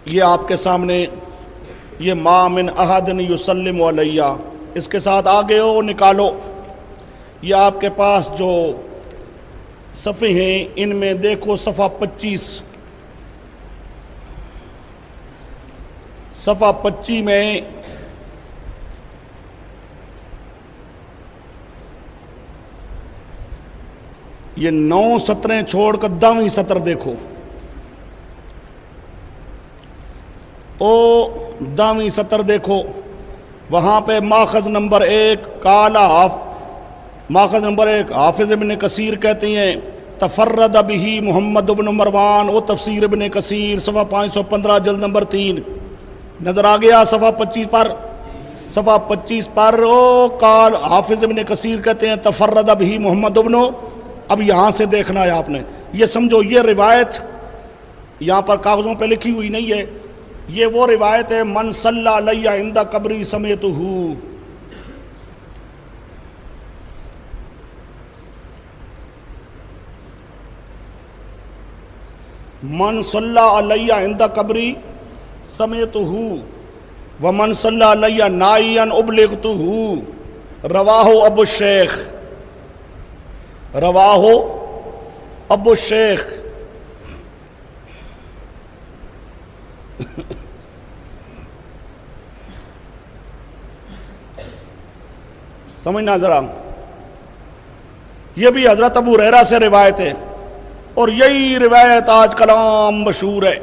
یہ آپ کے سامنے یہ ما من احد یسلم علیہ، اس کے ساتھ آگے ہو نکالو۔ یہ آپ کے پاس جو صفحے ہیں ان میں دیکھو صفحہ 25، صفحہ 25 میں یہ 9 سطریں چھوڑ کر 10ویں سطر دیکھو، او 10ویں سطر دیکھو، وہاں پہ ماخذ نمبر 1 کالا ماخذ نمبر 1 حافظ ابن کثیر کہتے ہیں تفرد بہ محمد ابن مروان و تفسیر ابن کثیر، صفحہ 515 جلد نمبر 3 نظر آ گیا؟ صفحہ 25 پر، صفحہ 25 پر او قال حافظ ابن کثیر کہتے ہیں تفرد بہ محمد ابن۔ اب یہاں سے دیکھنا ہے آپ نے، یہ سمجھو یہ روایت یہاں پر کاغذوں پہ لکھی ہوئی نہیں ہے، یہ وہ روایت ہے من صلی علیہ عند قبری سمیتہ، من صلی علیہ عند قبری سمیتہ ومن صلی علیہ نائیا ابلغتہ، رواہ ابو الشیخ، رواہ ابو الشیخ۔ سمجھنا ذرا، یہ بھی حضرت ابو ہریرہ سے روایت ہے، اور یہی روایت آج کل عام مشہور ہے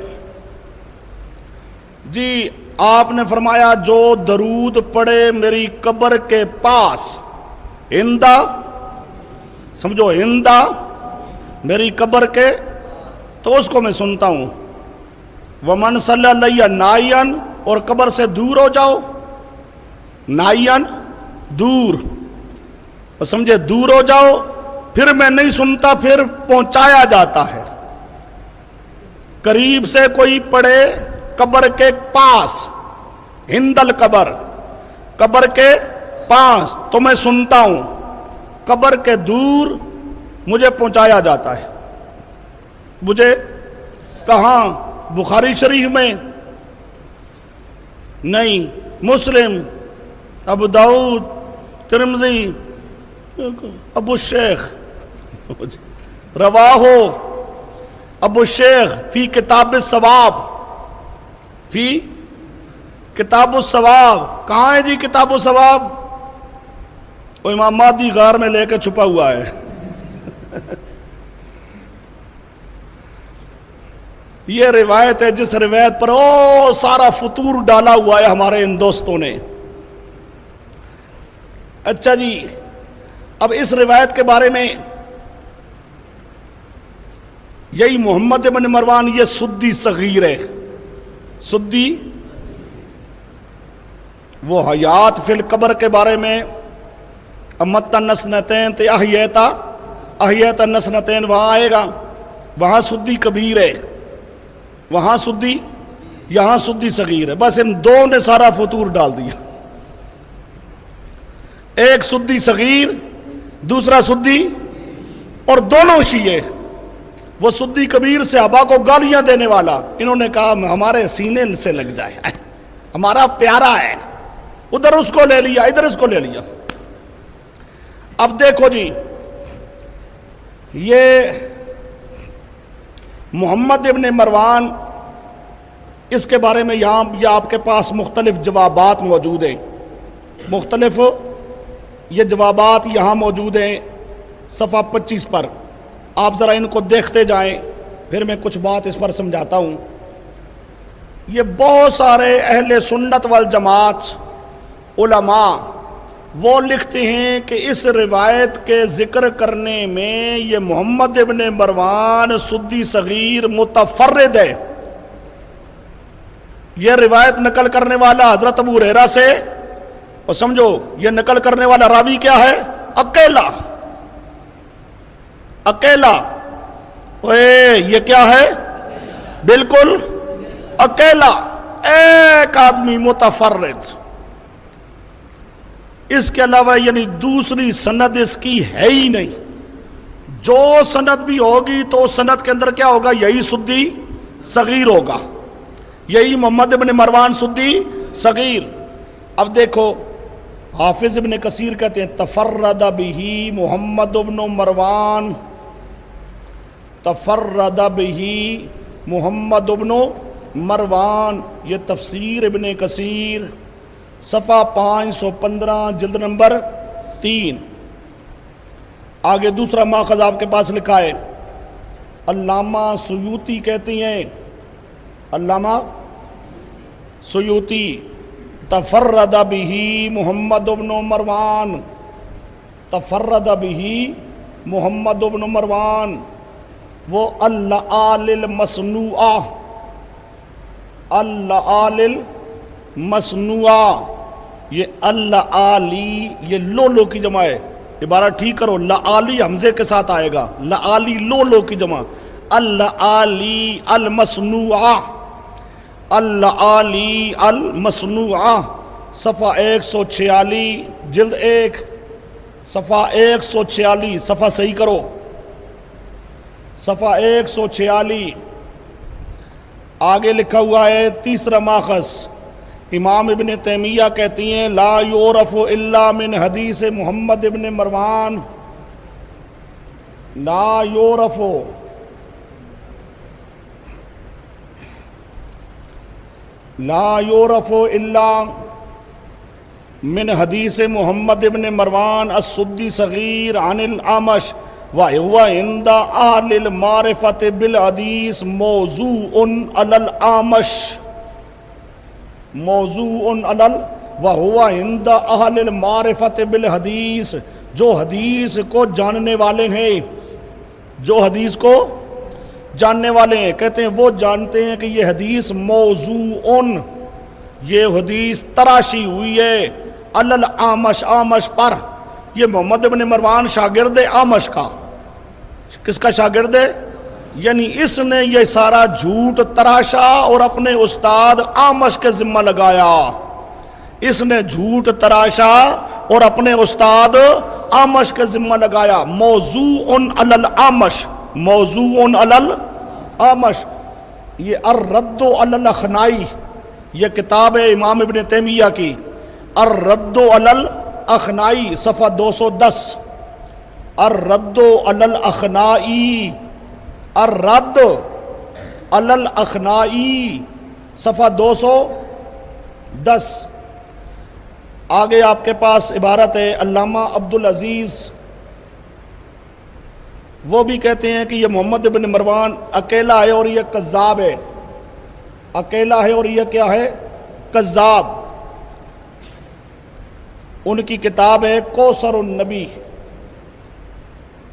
جی۔ آپ نے فرمایا جو درود پڑھے میری قبر کے پاس، ہندا سمجھو، ہندا میری قبر کے، تو اس کو میں سنتا ہوں۔ ومن صلی علیہ نائین، اور قبر سے دور ہو جاؤ، نائین دور، سمجھے دور ہو جاؤ، پھر میں نہیں سنتا، پھر پہنچایا جاتا ہے۔ قریب سے کوئی پڑھے قبر کے پاس، ہندل قبر، قبر کے پاس تو میں سنتا ہوں، قبر کے دور مجھے پہنچایا جاتا ہے۔ مجھے کہاں؟ بخاری شریف میں نہیں، مسلم، ابو داؤد، ترمذی، ابو الشیخ، رواہ ابو الشیخ فی کتاب الثواب، فی کتاب الثواب۔ کہاں ہے جی کتاب الثواب؟ وہ امام مہدی غار میں لے کے چھپا ہوا ہے۔ یہ روایت ہے جس روایت پر او سارا فطور ڈالا ہوا ہے ہمارے ان دوستوں نے۔ اچھا جی، اب اس روایت کے بارے میں یہی محمد ابن مروان یہ سدی صغیر ہے، سدی، وہ حیات فی القبر کے بارے میں امت النسنتین تے احییت النسنتین وہاں آئے گا، وہاں سدی کبیر ہے، وہاں سدی، یہاں سدی صغیر ہے۔ بس ان دو نے سارا فطور ڈال دیا، ایک سدی صغیر، دوسرا سدی، اور دونوں شیعہ۔ وہ سدی کبیر صحابہ کو گالیاں دینے والا، انہوں نے کہا ہمارے سینے سے لگ جائے، ہمارا پیارا ہے، ادھر اس کو لے لیا، ادھر اس کو لے لیا۔ اب دیکھو جی، یہ محمد ابن مروان، اس کے بارے میں یہاں یہ آپ کے پاس مختلف جوابات موجود ہیں، مختلف یہ جوابات یہاں موجود ہیں صفحہ 25 پر، آپ ذرا ان کو دیکھتے جائیں، پھر میں کچھ بات اس پر سمجھاتا ہوں۔ یہ بہت سارے اہل سنت والجماعت علماء وہ لکھتے ہیں کہ اس روایت کے ذکر کرنے میں یہ محمد ابن مروان سدی صغیر متفرد ہے۔ یہ روایت نقل کرنے والا حضرت ابو ہریرہ سے، اور سمجھو یہ نقل کرنے والا راوی کیا ہے؟ اکیلا، اکیلا، یہ کیا ہے؟ بالکل اکیلا، ایک آدمی متفرد، اس کے علاوہ یعنی دوسری سند اس کی ہے ہی نہیں۔ جو سند بھی ہوگی تو اس سند کے اندر کیا ہوگا؟ یہی سدی صغیر ہوگا۔ یہی محمد ابن مروان سدی صغیر. اب دیکھو حافظ ابن کثیر کہتے ہیں تفرد بہی محمد ابن مروان، تفرد بہی محمد ابن مروان، یہ تفسیر ابن کثیر صفحہ 515 جلد نمبر 3. آگے دوسرا ماخذ آپ کے پاس لکھا ہے، علامہ سیوطی کہتی ہیں، علامہ سیوطی تفرد بہی محمد ابن مروان، تفرد بہی محمد ابن مروان، وہ اللآل المصنوعہ، اللآل المصنوعہ، یہ اللآلی یہ لولو کی جمع ہے، عبارت ٹھیک کرو، لآلی حمزے کے ساتھ آئے گا، لآلی لولو کی جمع، اللآلی المصنوعہ، اللآلی المصنوعہ، صفحہ 146 جلد 1، صفحہ 146، صفحہ صحیح کرو، صفحہ 146. آگے لکھا ہوا ہے تیسرا ماخذ، امام ابن تیمیہ کہتی ہیں لا یعرف الا من حدیث محمد ابن مروان، لا یعرف لا یعرف الا من حدیث محمد ابن مروان السدی صغیر عن الاعمش وهو عند اہل المعرفت بالحدیث موضوع علی الاعمش، موضوع علی وهو عند اہل المعرفت بالحدیث، جو حدیث کو جاننے والے ہیں، جو حدیث کو جاننے والے ہیں، کہتے ہیں وہ جانتے ہیں کہ یہ حدیث موضوع، یہ حدیث تراشی ہوئی ہے علی الاعمش، اعمش پر. یہ محمد ابن مروان شاگرد اعمش کا، کس کا شاگرد ہے؟ یعنی اس نے یہ سارا جھوٹ تراشا اور اپنے استاد اعمش کے ذمہ لگایا، اس نے جھوٹ تراشا اور اپنے استاد اعمش کے ذمہ لگایا. موضوع علی الاعمش، موضوع علی الاعمش. یہ الرد علی الاخنائی، یہ کتاب ہے امام ابن تیمیہ کی، الرد علی الاخنائی صفحہ 210، الرد علی الاخنائی، الرد علی الاخنائی صفحہ 210. آگے آپ کے پاس عبارت ہے علامہ عبدالعزیز، وہ بھی کہتے ہیں کہ یہ محمد ابن مروان اکیلا ہے اور یہ کذاب ہے، اکیلا ہے اور یہ کیا ہے؟ کذاب. ان کی کتاب ہے کوثر النبی،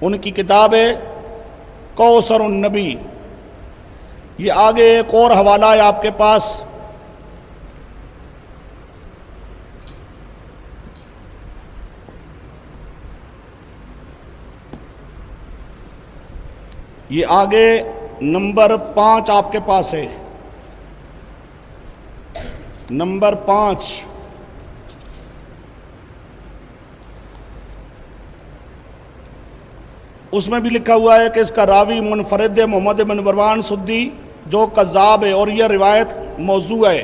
ان کی کتاب ہے کوثر النبی. یہ آگے ایک اور حوالہ ہے آپ کے پاس، یہ آگے نمبر 5 آپ کے پاس ہے، نمبر 5. اس میں بھی لکھا ہوا ہے کہ اس کا راوی منفرد ہے محمد بن مروان سدی جو کذاب ہے اور یہ روایت موضوع ہے.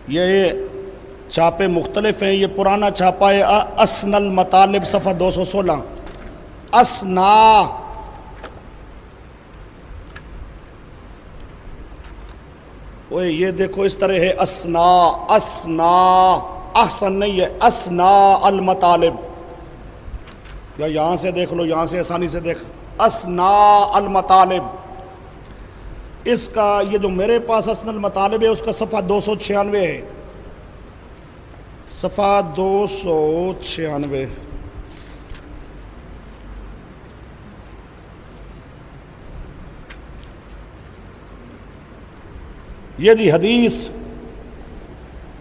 یہ چھاپے مختلف ہیں، یہ پرانا چھاپا ہے اسنا المطالب صفحہ 216، اسنا. یہ دیکھو اس طرح ہے اسنا، اسنا، احسن نہیں ہے، اسنا المطالب. یا یہاں سے دیکھ لو، یہاں سے آسانی سے دیکھ، اسنا المطالب. اس کا یہ جو میرے پاس اسنا المطالب ہے اس کا صفحہ 296 ہے، صفحہ 296. یہ جی حدیث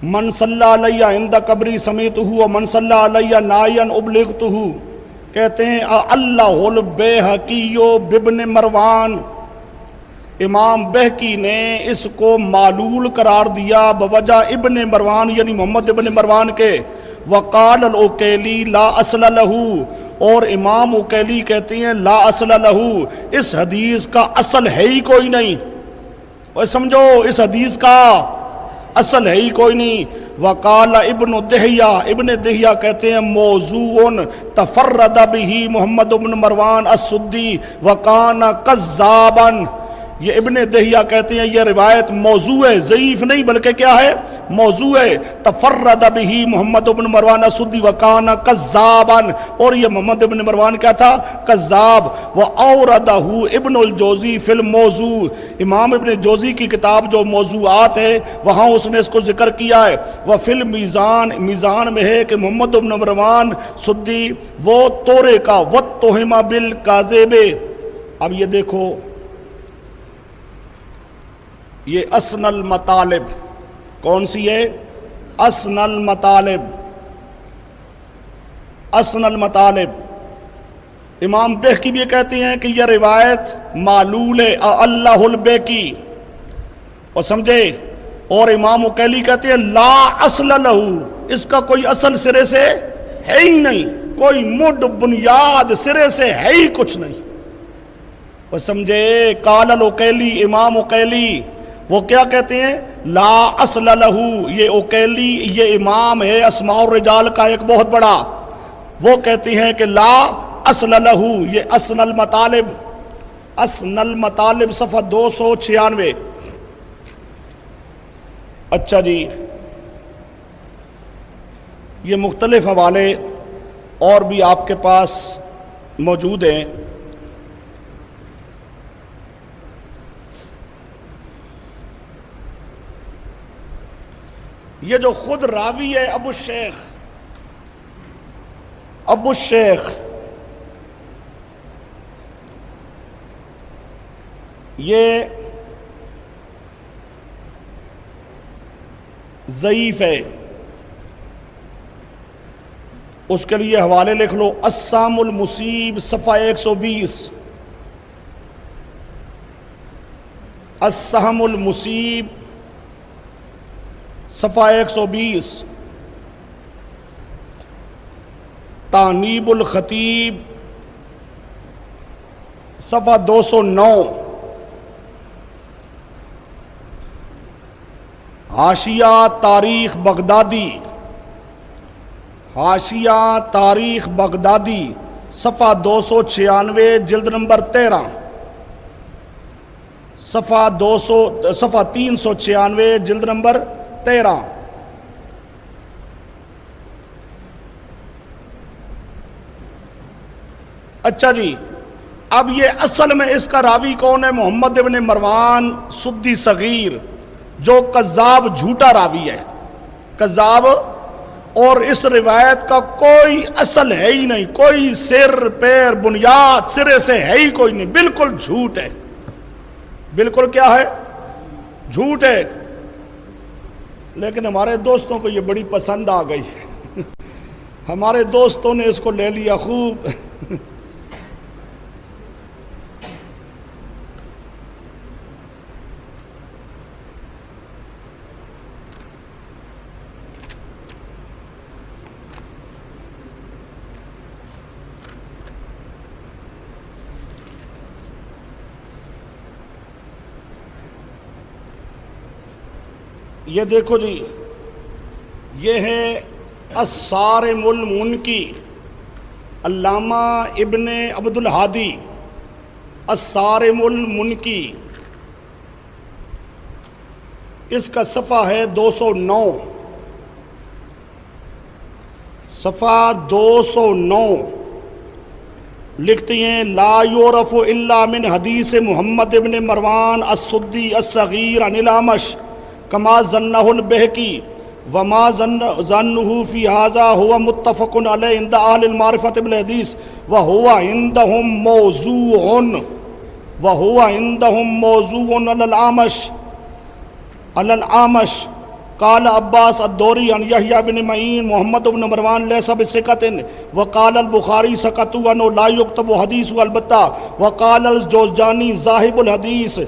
من صلی علیہ عند قبری سمیتہ ومن صلی علیہ نائیا ابلغتہ، کہتے ہیں اللہ البیہقی بابن مروان، امام بہقی نے اس کو معلول قرار دیا بوجہ ابن مروان یعنی محمد ابن مروان کے. وقال العقیلی لا اصل لہ، اور امام اکیلی کہتے ہیں لا اصل لہو، اس حدیث کا اصل ہے ہی کوئی نہیں، اور سمجھو اس حدیث کا اصل ہے ہی کوئی نہیں۔ وقال ابن دہیہ، ابن دہیہ کہتے ہیں موضوع تفرد به محمد بن مروان السدی وکان کذابا، یہ ابن دہیہ کہتے ہیں یہ روایت موضوع ہے، ضعیف نہیں بلکہ کیا ہے، موضوع ہے۔ تفرد به محمد بن مروان السدی وکان کذابا، اور یہ محمد بن مروان کیا تھا، کذاب۔ واوردہ ابن الجوزی فی الموضوع، امام ابن جوزی کی کتاب جو موضوعات ہے وہاں اس نے اس کو ذکر کیا ہے۔ وفی المیزان، میزان میں ہے کہ محمد بن مروان سدی وہ تورے کا واتہم بالکاذب۔ اب یہ دیکھو یہ اسن المطالب کون سی ہے، اسن المطالب، اسن المطالب۔ امام بہقی بھی کہتے ہیں کہ یہ روایت معلول ہے، اللہ البیکی، اور سمجھے، اور امام اکیلی کہتے ہیں لا اصل لہو، اس کا کوئی اصل سرے سے ہے ہی نہیں، کوئی مڈ بنیاد سرے سے ہے ہی کچھ نہیں، وہ سمجھے۔ قال الاکیلی، امام اکیلی وہ کیا کہتے ہیں، لا اصل لہو، یہ اکیلی یہ امام ہے اسماء الرجال کا ایک بہت بڑا، وہ کہتے ہیں کہ لا اصل لہو، یہ اسن المطالب، اسن المطالب صفحہ 296۔ اچھا جی، یہ مختلف حوالے اور بھی آپ کے پاس موجود ہیں۔ یہ جو خود راوی ہے ابو الشیخ، ابو الشیخ، یہ ضعیف ہے، اس کے لیے حوالے لکھ لو، السام المصیب صفحہ 120، السہم المصیب صفحہ 120، تانیب الخطیب صفحہ 209، حاشیہ تاریخ بغدادی، حاشیہ تاریخ بغدادی صفحہ 296 جلد نمبر 13، صفحہ 396 جلد نمبر 13۔ اچھا جی، اب یہ اصل میں اس کا راوی کون ہے، محمد ابن مروان سدی صغیر، جو کذاب جھوٹا راوی ہے، کذاب، اور اس روایت کا کوئی اصل ہے ہی نہیں، کوئی سر پیر بنیاد سرے سے ہے ہی کوئی نہیں، بالکل جھوٹ ہے، بالکل کیا ہے، جھوٹ ہے۔ لیکن ہمارے دوستوں کو یہ بڑی پسند آ گئی، ہمارے دوستوں نے اس کو لے لیا خوب۔ یہ دیکھو جی، یہ ہے الصارم المنکی، علامہ ابن عبد الہادی، الصارم المنکی، اس کا صفحہ ہے 209، صفحہ 209، لکھتے ہیں لا یعرف الا من حدیث محمد ابن مروان السدی الصغیر عن الاعمش کما ظنہ البہقی وما ظنہ فی ھذا هو متفق علیہ عند اہل المعرفۃ بالحدیث وهو عندهم موضوع علی الاعمش قال عباس الدوری عن یحییٰ بن معین محمد بن مروان لیس بثقۃ وقال البخاری سقط عنہ لا یکتب حدیث البتہ وقال الجوزجانی ذاہب الحدیث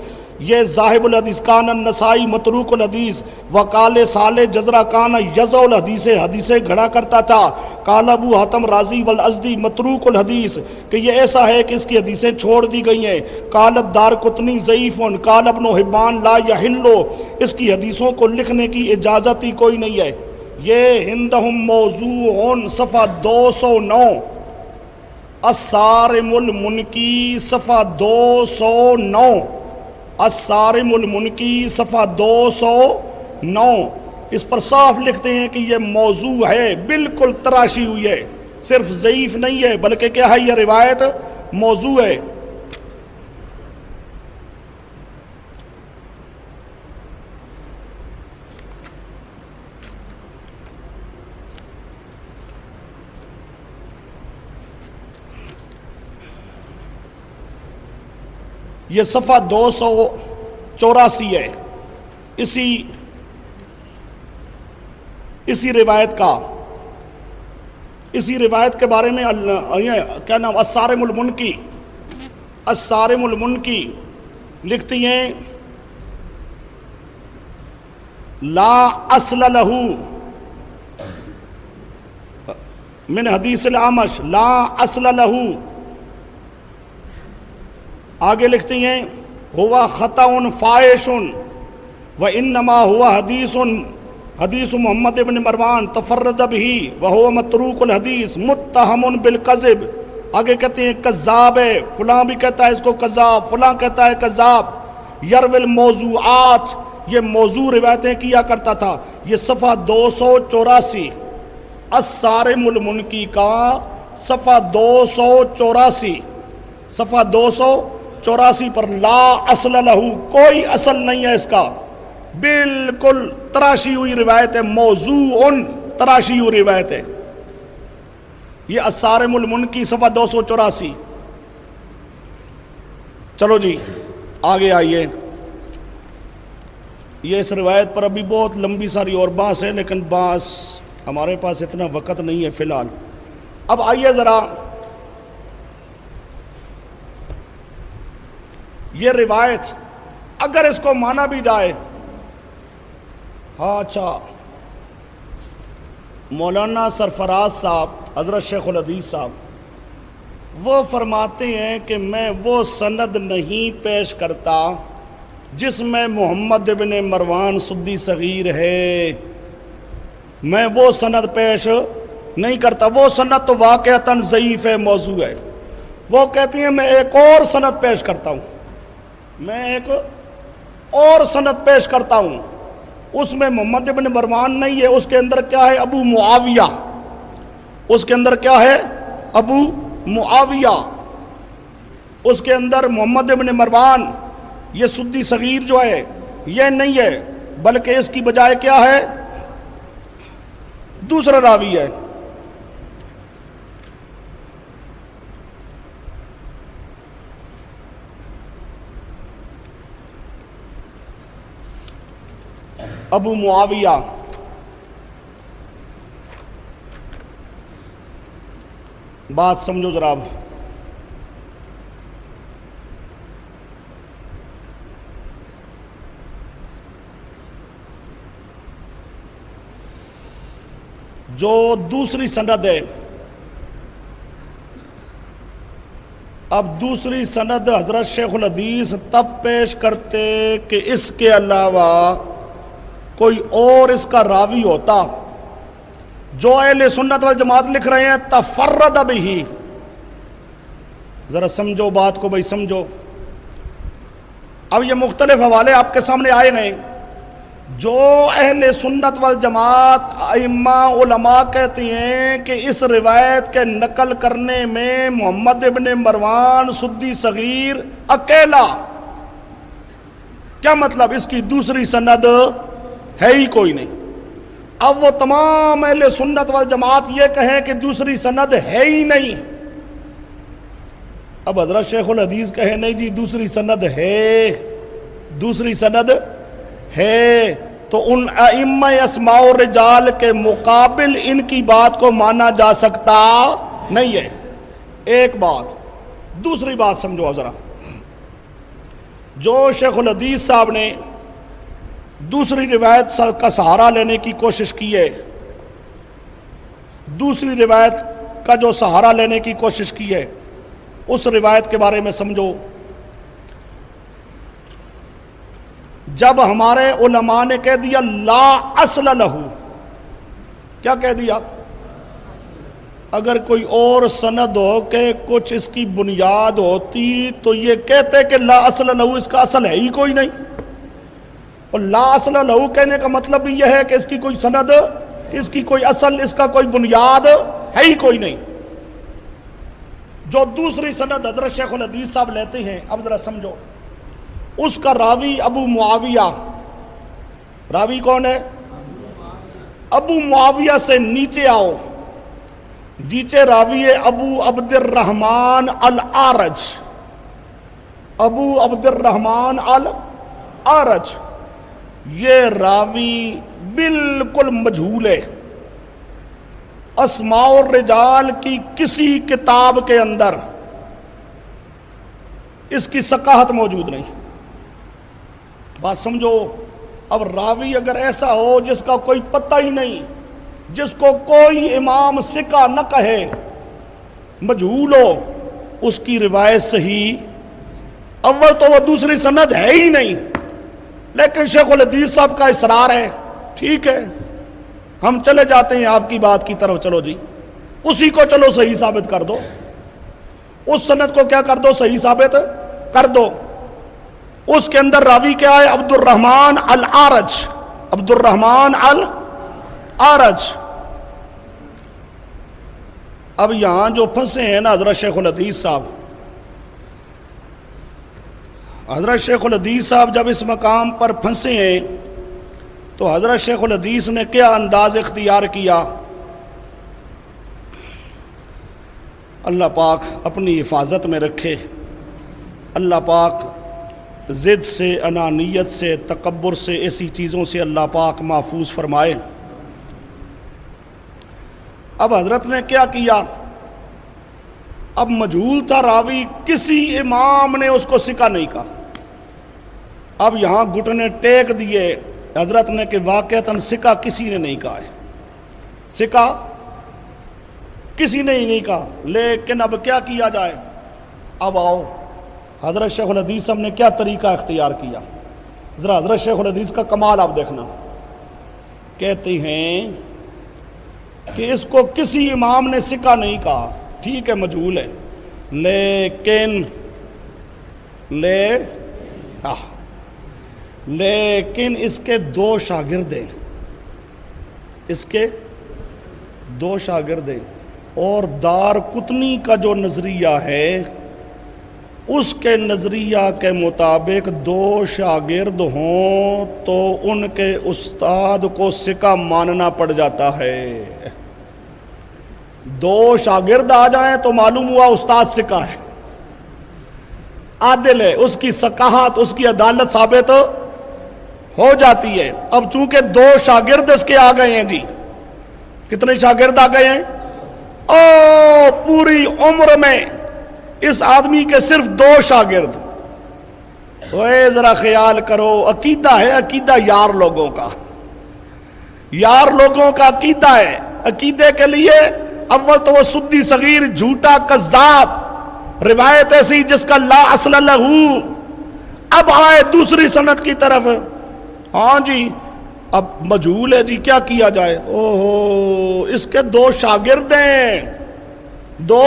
یہ ذاہب الحدیث کان النسائی متروک الحدیث وقال صالح جزرہ کان یزع الحدیث، حدیثیں گھڑا کرتا تھا. قال ابو حاتم رازی والازدی متروک الحدیث، کہ یہ ایسا ہے کہ اس کی حدیثیں چھوڑ دی گئی ہیں. قال الدارقطنی ضعیف، قال ابن حبان لا یحل، اس کی حدیثوں کو لکھنے کی اجازت ہی کوئی نہیں ہے. یہ ہندہم موضوع صفحہ 209، الصارم المنکی صفحہ 209، الصارم المنکی صفحہ 209، اس پر صاف لکھتے ہیں کہ یہ موضوع ہے، بالکل تراشی ہوئی ہے، صرف ضعیف نہیں ہے بلکہ کیا ہے، یہ روایت موضوع ہے. یہ صفحہ 284 ہے اسی روایت کا، اسی روایت کے بارے میں کیا نام، الصارم المنکی، الصارم المنکی لکھتی ہیں لا اصل لہو من حدیث الاعمش، لا اصل لہو. آگے لکھتی ہیں ہوا خطأ فاحش وانما ہوا حدیث محمد ابن مروان تفرد به وهو متروک الحدیث متہم بالکذب. آگے کہتے ہیں کذاب ہے، فلاں بھی کہتا ہے اس کو کذاب، فلاں کہتا ہے کذاب. یروی الموضوعات، یہ موضوع روایتیں کیا کرتا تھا. یہ صفحہ 284 الصارم المنکی کا صفحہ 284، صفحہ 284 پر لا اصل لہو، کوئی اصل نہیں ہے اس کا، بالکل تراشی ہوئی روایت ہے، موضوع تراشی ہوئی روایت ہے. یہ الصارم المنکی صفحہ 284. چلو جی آگے آئیے. یہ اس روایت پر ابھی بہت لمبی ساری اور بحث ہے، لیکن بحث ہمارے پاس اتنا وقت نہیں ہے فی الحال. اب آئیے ذرا یہ روایت اگر اس کو مانا بھی جائے، ہاں اچھا، مولانا سرفراز صاحب حضرت شیخ الحدیث صاحب وہ فرماتے ہیں کہ میں وہ سند نہیں پیش کرتا جس میں محمد ابن مروان سدی صغیر ہے، میں وہ سند پیش نہیں کرتا، وہ سند تو واقعتاً ضعیف ہے، موضوع ہے. وہ کہتی ہیں میں ایک اور سند پیش کرتا ہوں، میں ایک اور سند پیش کرتا ہوں، اس میں محمد ابن مروان نہیں ہے، اس کے اندر کیا ہے، ابو معاویہ، اس کے اندر کیا ہے، ابو معاویہ، اس کے اندر محمد ابن مروان یہ سدی صغیر جو ہے یہ نہیں ہے، بلکہ اس کی بجائے کیا ہے، دوسرا راوی ہے. ابو معاویہ. بات سمجھو ذرا. جو دوسری سند ہے، اب دوسری سند حضرت شیخ الحدیث تب پیش کرتے کہ اس کے علاوہ کوئی اور اس کا راوی ہوتا. جو اہل سنت والجماعت لکھ رہے ہیں تفرد بھی، ذرا سمجھو بات کو بھائی، سمجھو. اب یہ مختلف حوالے آپ کے سامنے آئے ہیں. جو اہل سنت والجماعت ائمہ علماء کہتے ہیں کہ اس روایت کے نقل کرنے میں محمد ابن مروان سدی صغیر اکیلا، کیا مطلب، اس کی دوسری سند ہے ہی کوئی نہیں. اب وہ تمام اہل سنت والجماعت یہ کہیں کہ دوسری سند ہے ہی نہیں. اب حضرت شیخ الحدیث کہے نہیں جی دوسری سند ہے، دوسری سند ہے، تو ان ائمہ اسماء الرجال کے مقابل ان کی بات کو مانا جا سکتا نہیں ہے. ایک بات. دوسری بات سمجھو ذرا. جو شیخ الحدیث صاحب نے دوسری روایت کا سہارا لینے کی کوشش کی ہے، دوسری روایت کا جو سہارا لینے کی کوشش کی ہے، اس روایت کے بارے میں سمجھو۔ جب ہمارے علماء نے کہہ دیا لا اصل لہو، کیا کہہ دیا؟ اگر کوئی اور سند ہو کہ کچھ اس کی بنیاد ہوتی تو یہ کہتے کہ لا اصل لہو، اس کا اصل ہے ہی کوئی نہیں۔ اور لا اصل لہو کہنے کا مطلب بھی یہ ہے کہ اس کی کوئی سند، اس کی کوئی اصل، اس کا کوئی بنیاد ہے ہی کوئی نہیں۔ جو دوسری سند حضرت شیخ الحدیث صاحب لیتے ہیں، اب ذرا سمجھو، اس کا راوی ابو معاویہ، راوی کون ہے؟ ابو معاویہ سے نیچے آؤ، نیچے راوی ہے ابو عبد الرحمن العارج، ابو عبد الرحمن العارج، یہ راوی بالکل مجہول ہے۔ اسماء الرجال کی کسی کتاب کے اندر اس کی ثقافت موجود نہیں۔ بات سمجھو، اب راوی اگر ایسا ہو جس کا کوئی پتہ ہی نہیں، جس کو کوئی امام ثقہ نہ کہے، مجہول ہو، اس کی روایت صحیح، اول تو وہ دوسری سند ہے ہی نہیں، لیکن شیخ الحدیث صاحب کا اصرار ہے، ٹھیک ہے ہم چلے جاتے ہیں آپ کی بات کی طرف، چلو جی اسی کو چلو صحیح ثابت کر دو، اس سند کو کیا کر دو؟ صحیح ثابت کر دو۔ اس کے اندر راوی کیا ہے؟ عبد الرحمن العارج، عبد الرحمن العارج۔ اب یہاں جو پھنسے ہیں نا حضرت شیخ الحدیث صاحب، حضرت شیخ الحدیث صاحب جب اس مقام پر پھنسے ہیں تو حضرت شیخ الحدیث نے کیا انداز اختیار کیا؟ اللہ پاک اپنی حفاظت میں رکھے، اللہ پاک ضد سے، انانیت سے، تکبر سے، ایسی چیزوں سے اللہ پاک محفوظ فرمائے۔ اب حضرت نے کیا کیا؟ اب مجہول تھا راوی، کسی امام نے اس کو ثقہ نہیں کہا۔ اب یہاں گھٹنے ٹیک دیے حضرت نے کہ واقعتاً ثقہ کسی نے نہیں کہا ہے، ثقہ کسی نے ہی نہیں کہا، لیکن اب کیا کیا جائے؟ اب آؤ حضرت شیخ الحدیث صاحب نے کیا طریقہ اختیار کیا، ذرا حضرت شیخ الحدیث کا کمال آپ دیکھنا۔ کہتے ہیں کہ اس کو کسی امام نے ثقہ نہیں کہا، ٹھیک ہے مجہول ہے، لیکن اس کے دو شاگرد ہیں، اس کے دو شاگرد ہیں، اور دار قطنی کا جو نظریہ ہے اس کے نظریہ کے مطابق دو شاگرد ہوں تو ان کے استاد کو ثقہ ماننا پڑ جاتا ہے۔ دو شاگرد آ جائیں تو معلوم ہوا استاد ثقہ ہے، عادل ہے، اس کی ثقافت، اس کی عدالت ثابت ہو جاتی ہے۔ اب چونکہ دو شاگرد اس کے آ گئے ہیں، جی کتنے شاگرد آ گئے ہیں؟ پوری عمر میں اس آدمی کے صرف دو شاگرد۔ ذرا خیال کرو، عقیدہ ہے، عقیدہ یار لوگوں کا، یار لوگوں کا عقیدہ ہے۔ عقیدے کے لیے اول تو وہ سدی صغیر، جھوٹا، کذاب، روایت ایسی جس کا لا اصل لہو۔ اب آئے دوسری سند کی طرف، ہاں جی اب مجہول ہے جی، کیا کیا جائے؟ اوہو، اس کے دو شاگرد ہیں، دو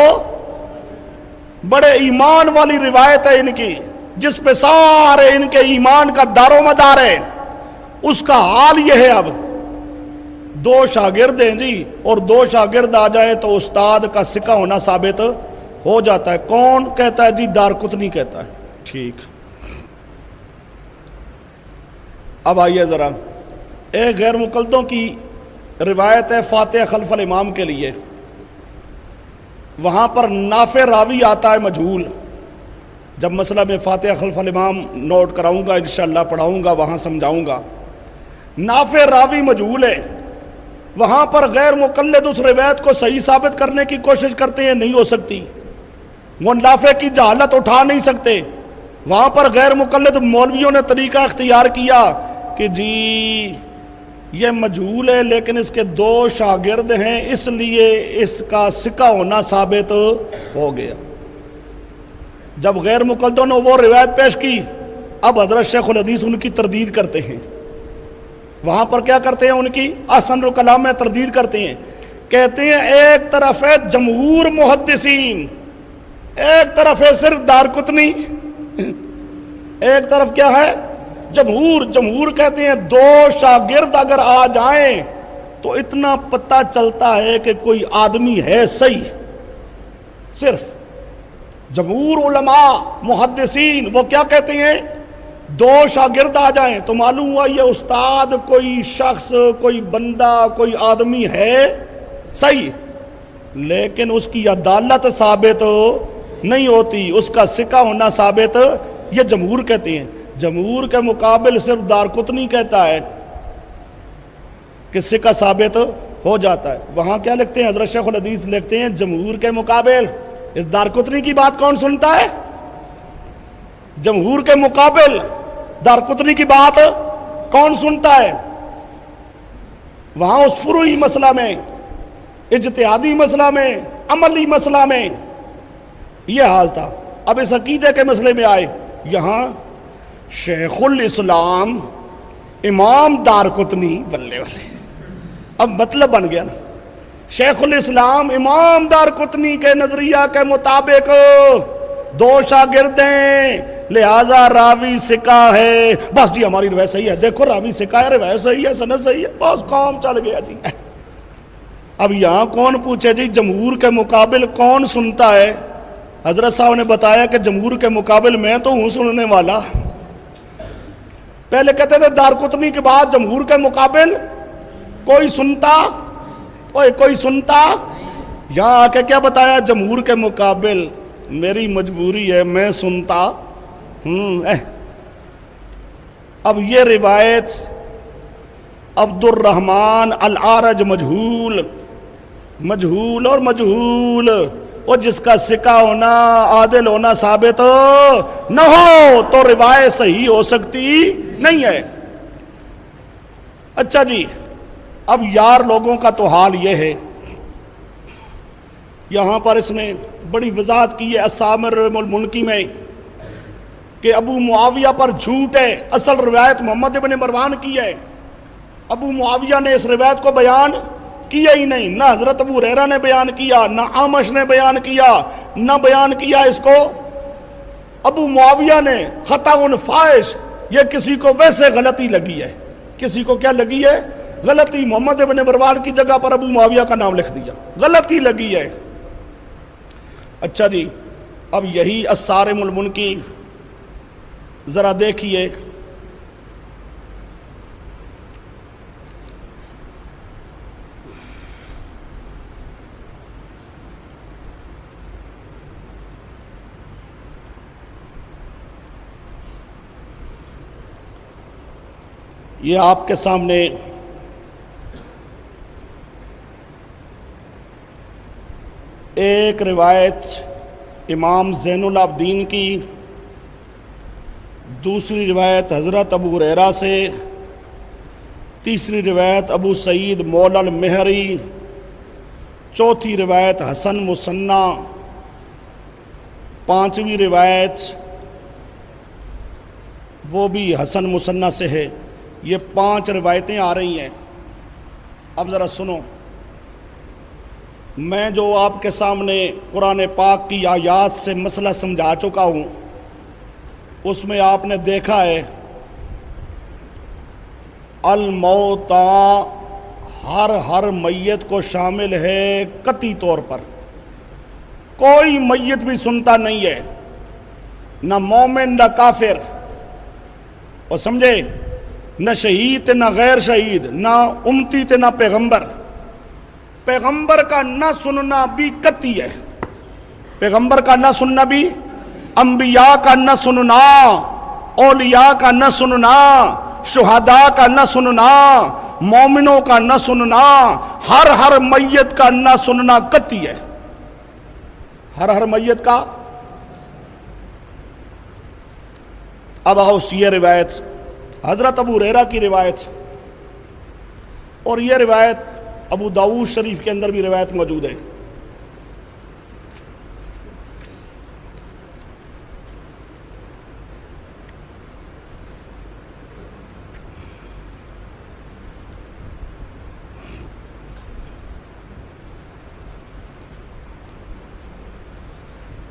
بڑے ایمان والی روایت ہے ان کی، جس پہ سارے ان کے ایمان کا دار و مدار ہے۔ اس کا حال یہ ہے، اب دو شاگرد ہیں جی، اور دو شاگرد آ جائے تو استاد کا ثقہ ہونا ثابت ہو جاتا ہے۔ کون کہتا ہے؟ جی دار قطنی کہتا ہے، ٹھیک۔ اب آئیے ذرا، ایک غیر مقلدوں کی روایت ہے فاتحہ خلف الامام کے لیے، وہاں پر نافع راوی آتا ہے مجہول۔ جب مسئلہ میں فاتحہ خلف الامام نوٹ کراؤں گا، انشاءاللہ پڑھاؤں گا، وہاں سمجھاؤں گا۔ نافع راوی مجہول ہے، وہاں پر غیر مقلد اس روایت کو صحیح ثابت کرنے کی کوشش کرتے ہیں، نہیں ہو سکتی، وہ نافع کی جہالت اٹھا نہیں سکتے، وہاں پر غیر مقلد مولویوں نے طریقہ اختیار کیا کہ جی یہ مجہول ہے لیکن اس کے 2 شاگرد ہیں اس لیے اس کا سکہ ہونا ثابت ہو گیا۔ جب غیر مقلدوں نے وہ روایت پیش کی، اب حضرت شیخ الحدیث ان کی تردید کرتے ہیں۔ وہاں پر کیا کرتے ہیں؟ ان کی احسن الکلام میں تردید کرتے ہیں، کہتے ہیں ایک طرف ہے جمہور محدثین، ایک طرف ہے صرف دارقطنی، ایک طرف کیا ہے؟ جمہور۔ جمہور کہتے ہیں 2 شاگرد اگر آ جائیں تو اتنا پتہ چلتا ہے کہ کوئی آدمی ہے صحیح۔ صرف جمہور علماء محدثین وہ کیا کہتے ہیں؟ 2 شاگرد آ جائیں تو معلوم ہوا یہ استاد کوئی شخص، کوئی بندہ، کوئی آدمی ہے صحیح، لیکن اس کی عدالت ثابت نہیں ہوتی، اس کا سکہ ہونا ثابت، یہ جمہور کہتے ہیں۔ جمہور کے مقابل صرف دارقطنی کہتا ہے کہ سکہ ثابت ہو جاتا ہے۔ وہاں کیا لکھتے ہیں؟ حضرت شیخ الحدیث لکھتے ہیں جمہور کے مقابل اس دارقطنی کی بات کون سنتا ہے؟ جمہور کے مقابل دارقطنی کی بات کون سنتا ہے؟ وہاں اس فروعی مسئلہ میں، اجتہادی مسئلہ میں، عملی مسئلہ میں یہ حال تھا۔ اب اس عقیدے کے مسئلے میں آئے، یہاں شیخ الاسلام امام دارقطنی، بلے بلے، اب مطلب بن گیا نا، شیخ الاسلام امام دارقطنی کے نظریہ کے مطابق 2 شاگرد ہیں لہذا راوی سکہ ہے، بس جی ہماری روایت صحیح ہے، دیکھو راوی سکہ ہے، روایت صحیح ہے، سند صحیح ہے، بس کام چل گیا جی۔ اب یہاں کون پوچھے جی جمہور کے مقابل کون سنتا ہے؟ حضرت صاحب نے بتایا کہ جمہور کے مقابل میں تو ہوں سننے والا۔ پہلے کہتے تھے دارقطنی کے بعد جمہور کے مقابل کوئی سنتا، کوئی سنتا، یہاں آ کے کیا بتایا؟ جمہور کے مقابل میری مجبوری ہے، میں سنتا ہوں۔ اب یہ روایت عبد الرحمن الاعرج مجہول، مجہول اور مجہول، اور جس کا سکہ ہونا، عادل ہونا ثابت نہ ہو تو روایت صحیح ہو سکتی نہیں ہے۔ اچھا جی، اب یار لوگوں کا تو حال یہ ہے، یہاں پر اس نے بڑی وضاحت کی ہے السامر المنکی میں کہ ابو معاویہ پر جھوٹ ہے، اصل روایت محمد ابن مروان کی ہے۔ ابو معاویہ نے اس روایت کو بیان کیا ہی نہیں، نہ حضرت ابو ہریرہ نے بیان کیا، نہ عامش نے بیان کیا، نہ بیان کیا اس کو ابو معاویہ نے۔ خطا فاحش، یہ کسی کو ویسے غلطی لگی ہے، کسی کو کیا لگی ہے؟ غلطی۔ محمد ابن مروان کی جگہ پر ابو معاویہ کا نام لکھ دیا، غلطی لگی ہے۔ اچھا جی، اب یہی الصارم المنکی ذرا دیکھیے، یہ آپ کے سامنے ایک روایت امام زین العابدین کی، دوسری روایت حضرت ابو ہریرہ سے، تیسری روایت ابو سعید مولا المہری، چوتھی روایت حسن مصنع، پانچویں روایت وہ بھی حسن مصنع سے ہے۔ یہ 5 روایتیں آ رہی ہیں۔ اب ذرا سنو، میں جو آپ کے سامنے قرآن پاک کی آیات سے مسئلہ سمجھا چکا ہوں، اس میں آپ نے دیکھا ہے الموتا ہر میت کو شامل ہے قطعی طور پر، کوئی میت بھی سنتا نہیں ہے، نہ مومن نہ کافر، اور سمجھے، نہ شہید نہ غیر شہید، نہ امتی نہ پیغمبر۔ پیغمبر کا نہ سننا بھی قطعی ہے، پیغمبر کا نہ سننا بھی، انبیاء کا نہ سننا، اولیاء کا نہ سننا، شہداء کا نہ سننا، مومنوں کا نہ سننا، ہر میت کا نہ سننا قطعی ہے، ہر میت کا۔ اب آؤ یہ روایت حضرت ابو ہریرہ کی روایت، اور یہ روایت ابو داؤد شریف کے اندر بھی روایت موجود ہے۔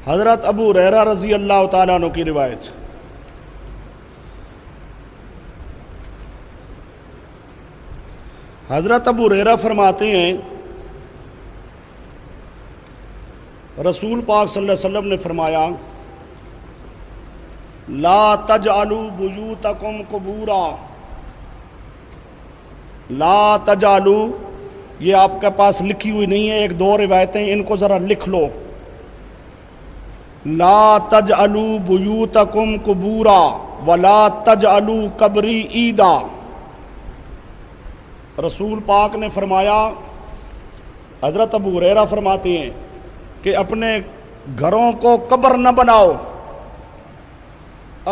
حضرت ابو ہریرہ رضی اللہ تعالیٰ عنہ کی روایت، حضرت ابو ہریرہ فرماتے ہیں رسول پاک صلی اللہ علیہ وسلم نے فرمایا لا تجعلوا بیوتکم قبورا، لا تجعلوا، یہ آپ کے پاس لکھی ہوئی نہیں ہے، ایک دو روایتیں، ان کو ذرا لکھ لو۔ لا تجعلوا بیوتکم قبورا ولا تجعلوا قبری عیدا۔ رسول پاک نے فرمایا، حضرت ابو ہریرہ فرماتے ہیں کہ اپنے گھروں کو قبر نہ بناؤ،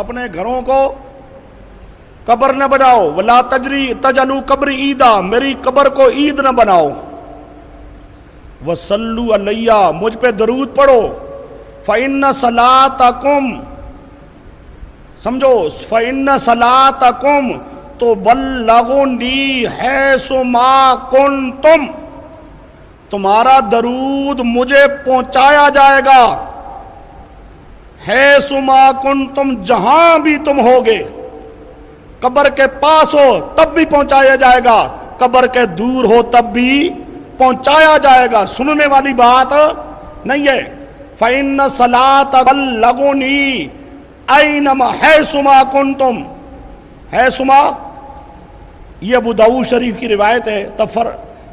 اپنے گھروں کو قبر نہ بناؤ، ولا تجعلوا قبری عیدا، میری قبر کو عید نہ بناؤ، وصلوا علیہ، مجھ پہ درود پڑھو، فَإِنَّ صَلَاتَكُمْ، سمجھو، فَإِنَّ صَلَاتَكُمْ تُبَلِّغُنِي حَيْثُ مَا كُنْتُمْ، تمہارا درود مجھے پہنچایا جائے گا، حَيْثُ مَا كُنْتُمْ، جہاں بھی تم ہوگے، قبر کے پاس ہو تب بھی پہنچایا جائے گا، قبر کے دور ہو تب بھی پہنچایا جائے گا، سننے والی بات نہیں ہے۔ فَإِنَّ صَلَاةَ بَلَّغُنِي أَيْنَمَا حَيْثُ مَا كُنْتُمْ، حَيْثُ مَا، یہ ابو داؤد شریف کی روایت ہے، تفر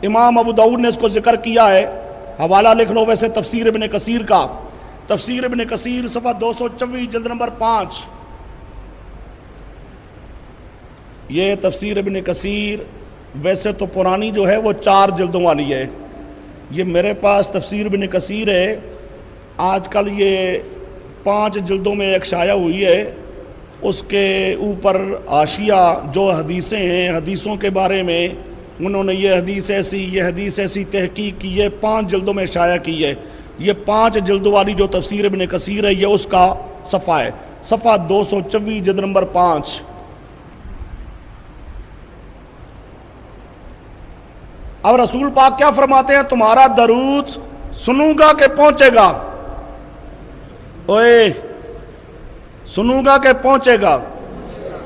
امام ابو داؤد نے اس کو ذکر کیا ہے، حوالہ لکھ لو ویسے تفسیر ابن کثیر کا، تفسیر ابن کثیر صفحہ 224 جلد نمبر 5، یہ تفسیر ابن کثیر ویسے تو پرانی جو ہے وہ 4 جلدوں والی ہے، یہ میرے پاس تفسیر ابن کثیر ہے، آج کل یہ 5 جلدوں میں ایک شائع ہوئی ہے، اس کے اوپر حاشیہ جو حدیثیں ہیں، حدیثوں کے بارے میں انہوں نے یہ حدیث ایسی تحقیق کی ہے، 5 جلدوں میں شائع کی ہے، یہ 5 جلدوں والی جو تفسیر ابن کثیر ہے یہ اس کا صفحہ ہے، صفحہ 224 جلد نمبر 5۔ اب رسول پاک کیا فرماتے ہیں، تمہارا درود سنوں گا کہ پہنچے گا، اوئے سنوں گا کہ پہنچے گا۔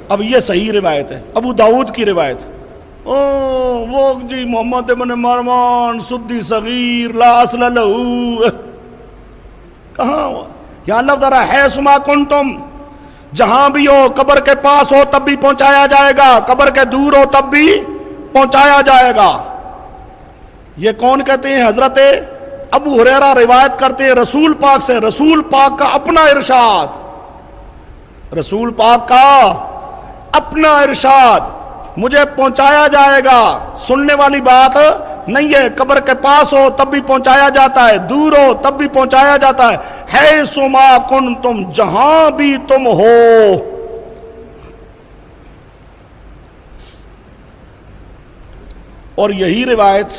اب یہ صحیح روایت ہے، ابو داؤد کی روایت، وہ جی محمد ابن مروان سدی صغیر لا اصل لہو، کہاں ہوا یہاں لفظ رہا ہے، حیث ما کنتم، جہاں بھی ہو، قبر کے پاس ہو تب بھی پہنچایا جائے گا، قبر کے دور ہو تب بھی پہنچایا جائے گا۔ یہ کون کہتے ہیں؟ حضرت ابو ہریرہ روایت کرتے ہیں رسول پاک سے، رسول پاک کا اپنا ارشاد، رسول پاک کا اپنا ارشاد، مجھے پہنچایا جائے گا، سننے والی بات نہیں ہے، قبر کے پاس ہو تب بھی پہنچایا جاتا ہے، دور ہو تب بھی پہنچایا جاتا ہے، حیث ما کنتم، جہاں بھی تم ہو۔ اور یہی روایت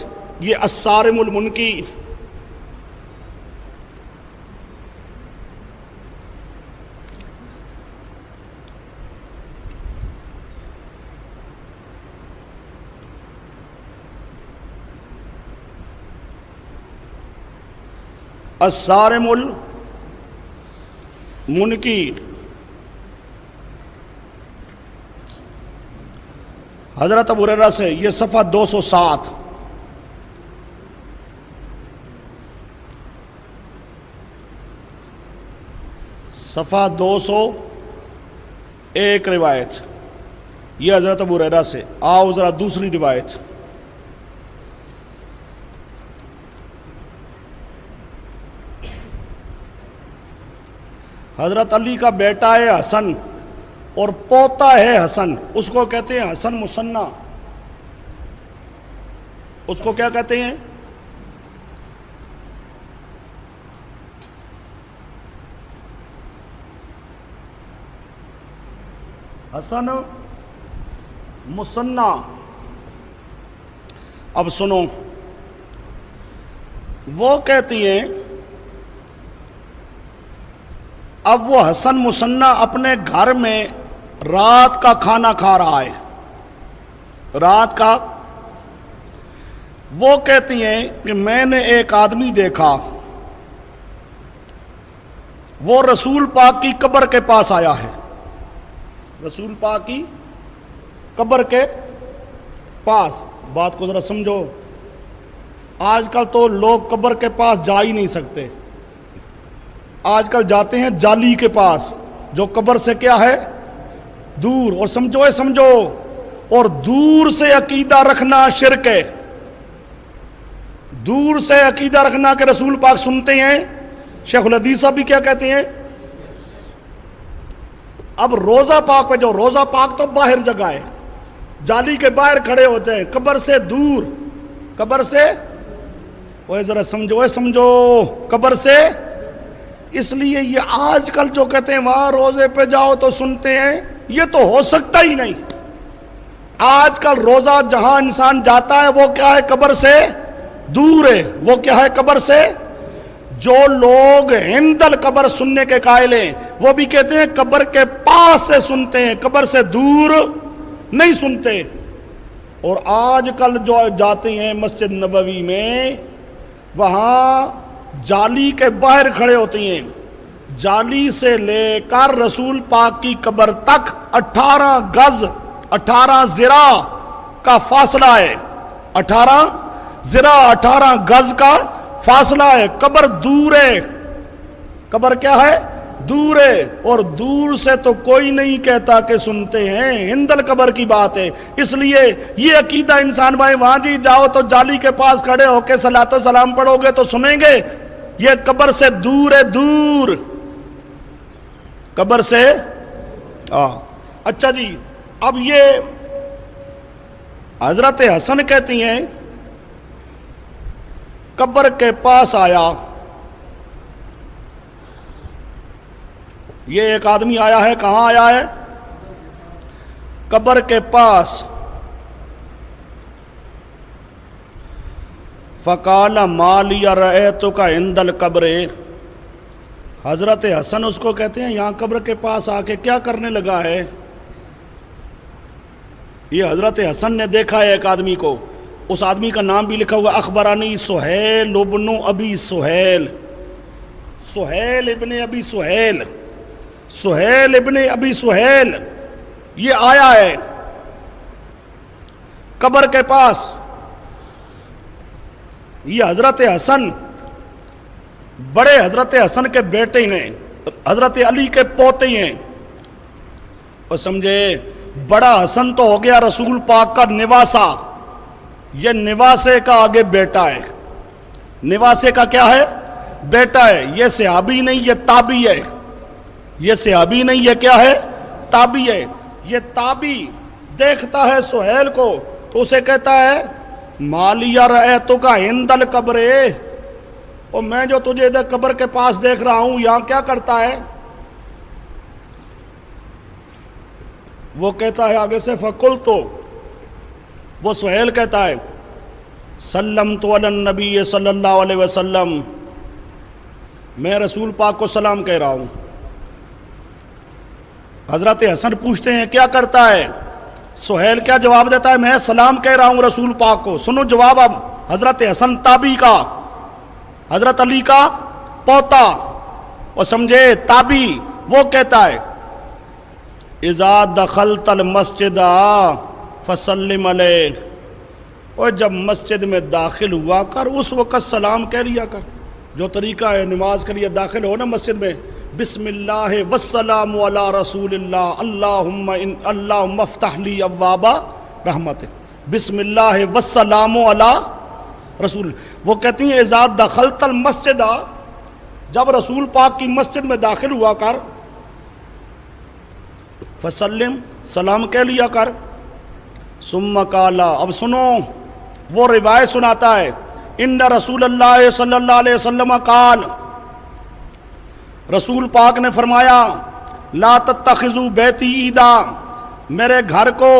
یہ الصارم المنکی، الصارم المنکی، حضرت ابو ہریرہ سے، یہ صفحہ 207، صفحہ 201 روایت، یہ حضرت ابو ہریرہ سے۔ آؤ ذرا دوسری روایت، حضرت علی کا بیٹا ہے حسن اور پوتا ہے حسن، اس کو کہتے ہیں حسن مثنیٰ، اس کو کیا کہتے ہیں؟ حسن مصنع. اب سنو، وہ کہتی ہیں اب وہ حسن مصنع اپنے گھر میں رات کا کھانا کھا رہا ہے، رات کا. وہ کہتی ہیں کہ میں نے ایک آدمی دیکھا، وہ رسول پاک کی قبر کے پاس آیا ہے، رسول پاک کی قبر کے پاس. بات کو ذرا سمجھو، آج کل تو لوگ قبر کے پاس جا ہی نہیں سکتے، آج کل جاتے ہیں جالی کے پاس جو قبر سے کیا ہے دور. اور سمجھو اور دور سے عقیدہ رکھنا شرک ہے، دور سے عقیدہ رکھنا کہ رسول پاک سنتے ہیں. شیخ الحدیث صاحب بھی کیا کہتے ہیں؟ اب روزہ پاک پہ جو روزہ پاک تو باہر جگہ ہے، جالی کے باہر کھڑے ہوتے ہیں قبر سے دور، قبر سے ذرا سمجھو قبر سے. اس لیے یہ آج کل جو کہتے ہیں وہاں روزے پہ جاؤ تو سنتے ہیں، یہ تو ہو سکتا ہی نہیں. آج کل روزہ جہاں انسان جاتا ہے وہ کیا ہے قبر سے دور ہے، وہ کیا ہے قبر سے. جو لوگ ہندل قبر سننے کے قائل ہیں وہ بھی کہتے ہیں قبر کے پاس سے سنتے ہیں، قبر سے دور نہیں سنتے. اور آج کل جو جاتے ہیں مسجد نبوی میں، وہاں جالی کے باہر کھڑے ہوتے ہیں، جالی سے لے کر رسول پاک کی قبر تک 18 گز 18 ذرا کا فاصلہ ہے، 18 ذرا 18 گز کا فاصلہ ہے. قبر دور ہے، قبر کیا ہے دور ہے. اور دور سے تو کوئی نہیں کہتا کہ سنتے ہیں، ہندل قبر کی بات ہے. اس لیے یہ عقیدہ انسان بھائی وہاں جی جاؤ تو جالی کے پاس کھڑے ہو کے صلاۃ و سلام پڑھو گے تو سنیں گے، یہ قبر سے دور ہے، دور قبر سے. اچھا جی، اب یہ حضرت حسن کہتی ہیں قبر کے پاس آیا، یہ ایک آدمی آیا ہے، کہاں آیا ہے قبر کے پاس. فقال ما لی رأیتک عند القبر. حضرت حسن اس کو کہتے ہیں یہاں قبر کے پاس آ کے کیا کرنے لگا ہے. یہ حضرت حسن نے دیکھا ہے ایک آدمی کو، اس آدمی کا نام بھی لکھا ہوا اخبرانی سہیل ابن ابی سہیل، سہیل ابن ابی سہیل، سہیل ابن ابی سہیل یہ آیا ہے قبر کے پاس. یہ حضرت حسن بڑے حضرت حسن کے بیٹے ہیں، حضرت علی کے پوتے ہیں. اور سمجھے بڑا حسن تو ہو گیا رسول پاک کا نواسا، یہ نواسے کا آگے بیٹا ہے، نواسے کا کیا ہے بیٹا ہے. یہ صحابی نہیں، یہ تابعی ہے، یہ صحابی نہیں، یہ کیا ہے تابعی ہے. یہ تابعی دیکھتا ہے سہیل کو تو اسے کہتا ہے مالیا رأیتک عند القبر، اور میں جو تجھے ادھر قبر کے پاس دیکھ رہا ہوں یہاں کیا کرتا ہے. وہ کہتا ہے آگے سے فقلت، وہ سہیل کہتا ہے سلمت علی النبی صلی اللہ علیہ وسلم، میں رسول پاک کو سلام کہہ رہا ہوں. حضرت حسن پوچھتے ہیں کیا کرتا ہے. سہیل کیا جواب دیتا ہے میں سلام کہہ رہا ہوں رسول پاک کو. سنو جواب اب حضرت حسن تابعی کا، حضرت علی کا پوتا اور سمجھے تابعی. وہ کہتا ہے اذا دخلت المسجد فسلم علیہ، اور جب مسجد میں داخل ہوا کر اس وقت سلام کہہ لیا کر. جو طریقہ ہے نماز کے لیے داخل ہو نا مسجد میں، بسم اللہ والسلام علی رسول اللہ اللہم افتح لی ابواب رحمتک، بسم اللہ والسلام علی رسول. وہ کہتی ہیں اذا دخلت المسجد، جب رسول پاک کی مسجد میں داخل ہوا کر فسلم، سلام کہہ لیا کر. ثم قال، اب سنو وہ روایت سناتا ہے ان رسول اللہ صلی اللہ علیہ وسلم قال، رسول پاک نے فرمایا لا تتخذوا بیتی عیدا، میرے گھر کو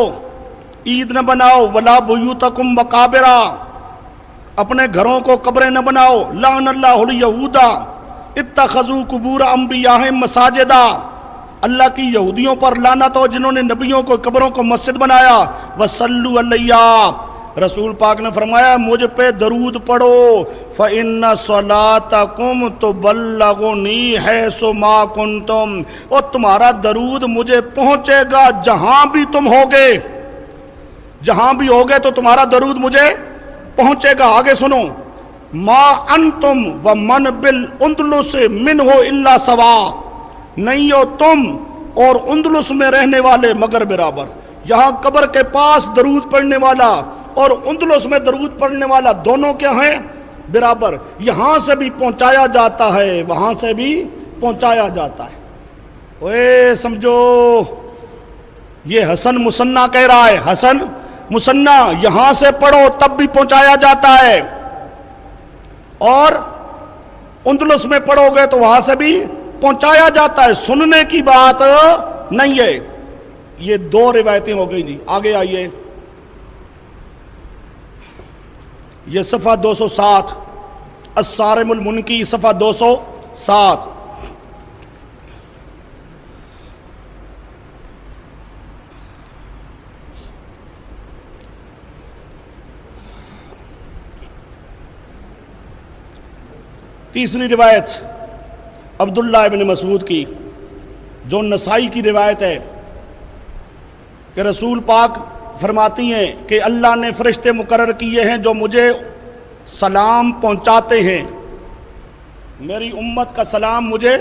عید نہ بناؤ، ولا بیوتکم مقابرا، اپنے گھروں کو قبریں نہ بناؤ، لعن اللہ الیہود اتخذوا قبور انبیاءہم مساجدا، اللہ کی یہودیوں پر لعنت ہو جنہوں نے نبیوں کو قبروں کو مسجد بنایا، وصلوا علیہ، رسول پاک نے فرمایا مجھ پہ درود پڑھو، فإن صلاتکم تبلغنی حیث ما کنتم، اور تمہارا درود مجھے پہنچے گا جہاں بھی تم ہوگے، جہاں بھی ہوگے تو تمہارا درود مجھے پہنچے گا۔ آگے سنو، ما انتم ومن بالاندلس منہ الا سوا، نہیں ہو تم اور اندلس میں رہنے والے مگر برابر، یہاں قبر کے پاس درود پڑھنے والا اور اندلس میں درود پڑھنے والا دونوں کیا ہیں؟ برابر، یہاں سے بھی پہنچایا جاتا ہے وہاں سے بھی پہنچایا جاتا ہے۔ اوے سمجھو، یہ حسن مصنع کہہ رہا ہے، حسن مصنع، یہاں سے پڑھو تب بھی پہنچایا جاتا ہے، اور اندلس میں پڑھو گے تو وہاں سے بھی پہنچایا جاتا ہے، سننے کی بات نہیں ہے۔ یہ دو روایتیں ہو گئی جی۔ آگے آئیے، یہ صفحہ 207 الصارم المنکی، صفحہ 207۔ تیسری روایت عبداللہ ابن مسعود کی، جو نسائی کی روایت ہے کہ رسول پاک فرماتی ہیں کہ اللہ نے فرشتے مقرر کیے ہیں جو مجھے سلام پہنچاتے ہیں، میری امت کا سلام مجھے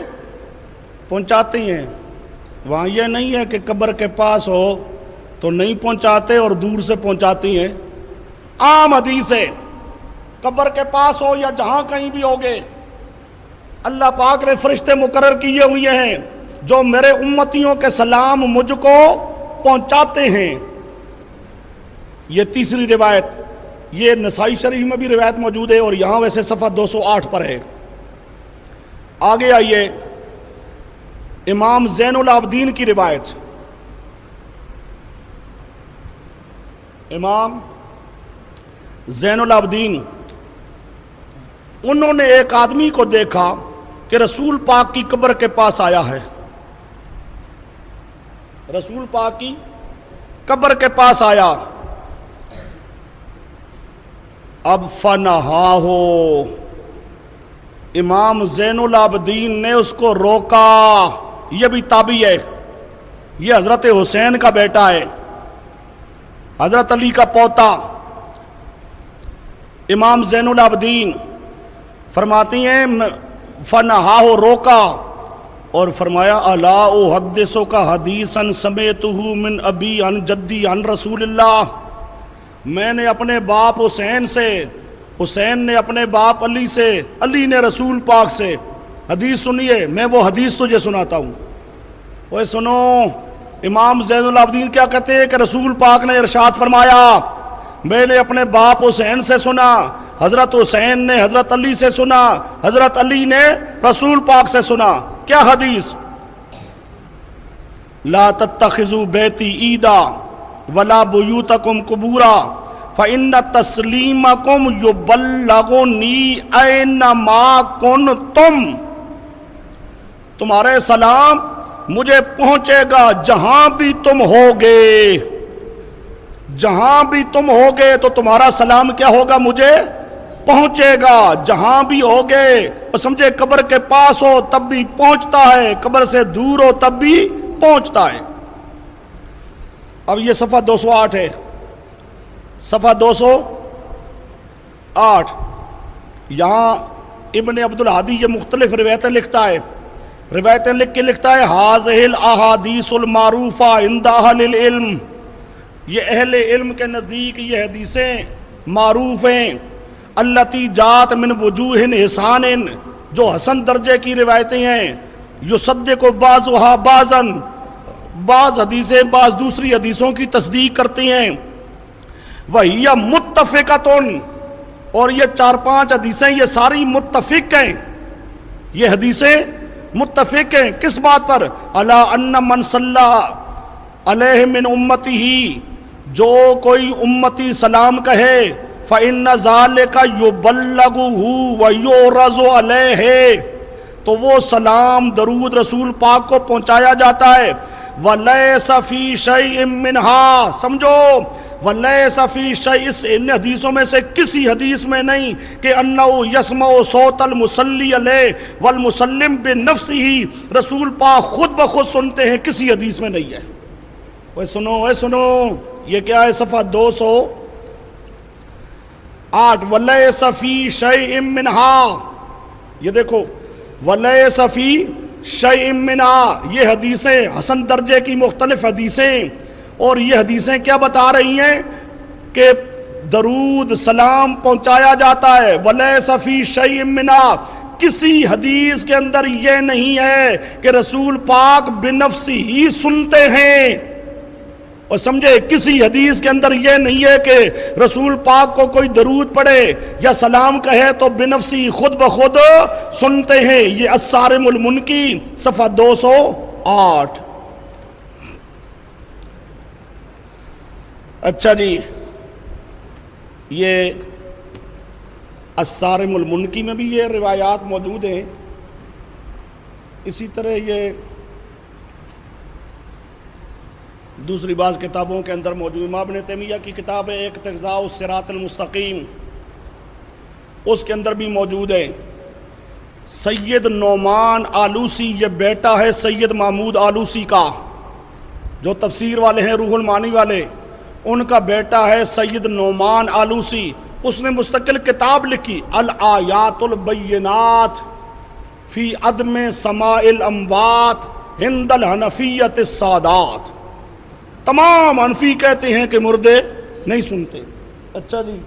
پہنچاتے ہیں۔ وہاں یہ نہیں ہے کہ قبر کے پاس ہو تو نہیں پہنچاتے اور دور سے پہنچاتی ہیں، عام حدیث ہے، قبر کے پاس ہو یا جہاں کہیں بھی ہوگے، اللہ پاک نے فرشتے مقرر کیے ہوئے ہیں جو میرے امتیوں کے سلام مجھ کو پہنچاتے ہیں۔ یہ تیسری روایت، یہ نسائی شریف میں بھی روایت موجود ہے اور یہاں ویسے صفحہ 208 پر ہے۔ آگے آئیے، امام زین العابدین کی روایت، امام زین العابدین، انہوں نے ایک آدمی کو دیکھا کہ رسول پاک کی قبر کے پاس آیا ہے، رسول پاک کی قبر کے پاس آیا، اب فنہا ہو، امام زین العابدین نے اس کو روکا۔ یہ بھی تابعی ہے، یہ حضرت حسین کا بیٹا ہے، حضرت علی کا پوتا۔ امام زین العابدین فرماتی ہیں فنہا ہو، روکا اور فرمایا الا احدثک حدیثا سمعتہ من ابی عن جدی عن رسول اللہ، میں نے اپنے باپ حسین سے، حسین نے اپنے باپ علی سے، علی نے رسول پاک سے حدیث سنی ہے، میں وہ حدیث تجھے سناتا ہوں۔ وہ سنو، امام زین العابدین کیا کہتے ہیں کہ رسول پاک نے ارشاد فرمایا میں نے اپنے باپ حسین سے سنا، حضرت حسین نے حضرت علی سے سنا، حضرت علی نے رسول پاک سے سنا۔ کیا حدیث؟ لا تتخذوا بیتی عیدا ولا بیوتکم قبورا فإن تسلیمکم یبلغنی اینما کنتم، تمہارے سلام مجھے پہنچے گا جہاں بھی تم ہوگے، جہاں بھی تم ہوگے تو تمہارا سلام کیا ہوگا؟ مجھے پہنچے گا، جہاں بھی ہوگے۔ اور سمجھے قبر کے پاس ہو تب بھی پہنچتا ہے، قبر سے دور ہو تب بھی پہنچتا ہے۔ اب یہ صفحہ 208 ہے، صفحہ 208، یہاں ابن عبد الہادی یہ مختلف روایتیں لکھتا ہے، روایتیں لکھ کے لکھتا ہے ھذہ الاحادیث المعروفہ عند اہل العلم، یہ اہل علم کے نزدیک یہ حدیثیں معروف ہیں، التی جات من وجوہ احسان، جو حسن درجے کی روایتیں ہیں، یصدق بعضها بعضا، بعض حدیثیں بعض دوسری حدیثوں کی تصدیق کرتی ہیں، وہی متفقۃ، اور یہ 4-5 حدیثیں یہ ساری متفق ہیں، یہ حدیثیں متفق ہیں کس بات پر؟ علی ان من صلی علیہ من امتی ہی، جو کوئی امتی سلام کہے فَإِنَّ ذَلِكَ يُبَلَّغُهُ وَيُعْرَضُ عَلَيْهِ، تو وہ سلام درود رسول پاک کو پہنچایا جاتا ہے۔ وَلَيْسَ فِي شَيْءٍ مِّنْهَا، سمجھو وَلَيْسَ فِي شَيْءٍ، اس ان حدیثوں میں سے کسی حدیث میں نہیں کہ اَنَّهُ يَسْمَعُ صَوْتَ الْمُصَلِّي عَلَيْهِ وَالْمُسَلِّمُ بِنَفْسِهِ، رسول پاک خود بخود سنتے ہیں، کسی حدیث میں نہیں ہے۔ وہ سنو یہ کیا ہے؟ صفحہ 208۔ وَلَيْسَ فِي شَيْءٍ مِّنْهَا، یہ دیکھو وَلَيْسَ فِي شَيْءٍ مِّنْهَا، یہ حدیثیں حسن درجے کی مختلف حدیثیں، اور یہ حدیثیں کیا بتا رہی ہیں کہ درود سلام پہنچایا جاتا ہے۔ وَلَيْسَ فِي شَيْءٍ مِّنْهَا، کسی حدیث کے اندر یہ نہیں ہے کہ رسول پاک بنفسی ہی سنتے ہیں، اور سمجھے کسی حدیث کے اندر یہ نہیں ہے کہ رسول پاک کو کوئی درود پڑھے یا سلام کہے تو بنفسی خود بخود سنتے ہیں۔ یہ الصارم المنکی صفحہ 208۔ اچھا جی، یہ الصارم المنکی میں بھی یہ روایات موجود ہیں۔ اسی طرح یہ دوسری بعض کتابوں کے اندر موجود، امام ابن تیمیہ کی کتاب ہے اقتضاء الصراط المستقیم، اس کے اندر بھی موجود ہے۔ سید نعمان آلوسی، یہ بیٹا ہے سید محمود آلوسی کا، جو تفسیر والے ہیں، روح المعانی والے، ان کا بیٹا ہے سید نعمان آلوسی۔ اس نے مستقل کتاب لکھی الآیات البینات فی عدم سماع الاموات عند الحنفیۃ السادات، تمام حنفی کہتے ہیں کہ مردے نہیں سنتے۔ اچھا جی،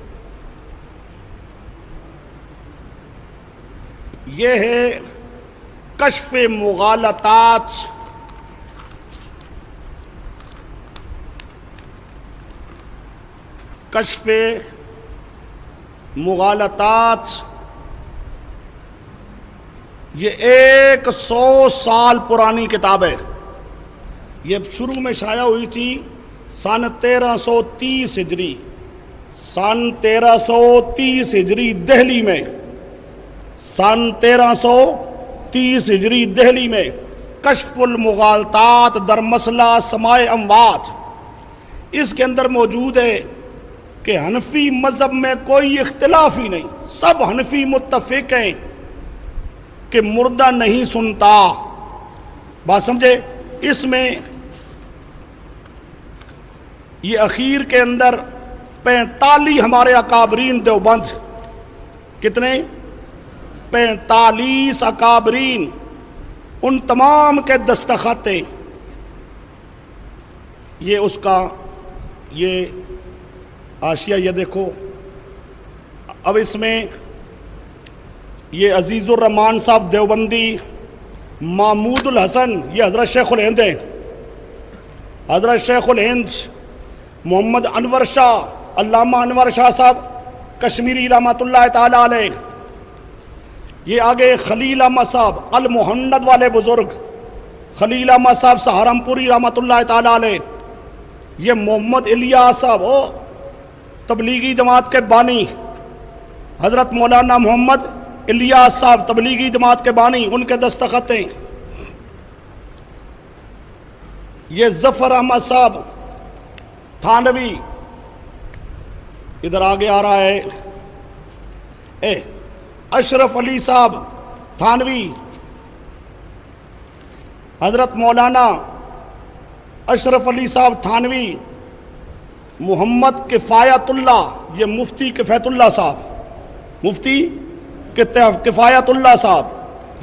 یہ ہے کشف مغالطات، کشف مغالطات، یہ 100 سال پرانی کتاب ہے۔ یہ شروع میں شائع ہوئی تھی سن 1330 ہجری، سن 1330 ہجری دہلی میں، سن 1330 ہجری دہلی میں کشف المغالطات در مسئلہ سماع اموات۔ اس کے اندر موجود ہے کہ حنفی مذہب میں کوئی اختلاف ہی نہیں، سب حنفی متفق ہیں کہ مردہ نہیں سنتا۔ بات سمجھے؟ اس میں یہ اخیر کے اندر 45 ہمارے اکابرین دیوبند، کتنے؟ 45 اکابرین، ان تمام کے دستخط ہیں۔ یہ اس کا یہ حاشیہ یہ دیکھو۔ اب اس میں یہ عزیز الرحمان صاحب دیوبندی، محمود الحسن، یہ حضرت شیخ الہند ہیں، حضرت شیخ الہند محمد انور شاہ، علامہ انور شاہ صاحب کشمیری رحمۃ اللہ تعالی علیہ، یہ آگے خلیل احمد صاحب المحند والے بزرگ، خلیل احمد صاحب سہارنپوری رحمۃ اللہ تعالی علیہ، یہ محمد الیاس صاحب تبلیغی جماعت کے بانی، حضرت مولانا محمد الیاس صاحب تبلیغی جماعت کے بانی، ان کے دستخط ہیں۔ یہ ظفر احمد صاحب تھانوی، ادھر آگے آ رہا ہے، اشرف علی صاحب تھانوی، حضرت مولانا اشرف علی صاحب تھانوی، محمد کفایت اللہ، یہ مفتی کفایت اللہ صاحب، مفتی کفایت اللہ صاحب،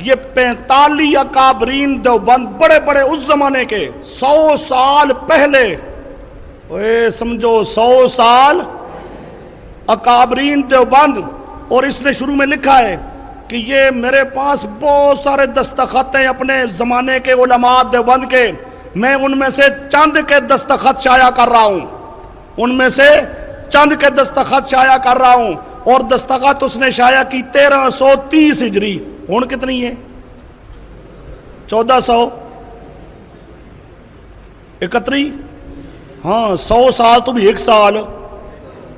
یہ 45 اکابرین دیوبند، بڑے بڑے اس زمانے کے، 100 سال پہلے، سمجھو 100 سال اکابرین دیوبند۔ اور اس نے شروع میں لکھا ہے کہ یہ میرے پاس بہت سارے دستخط ہیں اپنے زمانے کے علماء دیوبند کے، میں ان میں سے چند کے دستخط شائع کر رہا ہوں، ان میں سے چند کے دستخط شائع کر رہا ہوں۔ اور دستخط اس نے شائع کی 1330 ہجری، ہون کتنی ہے؟ 1400، 31, ہاں 100 سال تو بھی 1 سال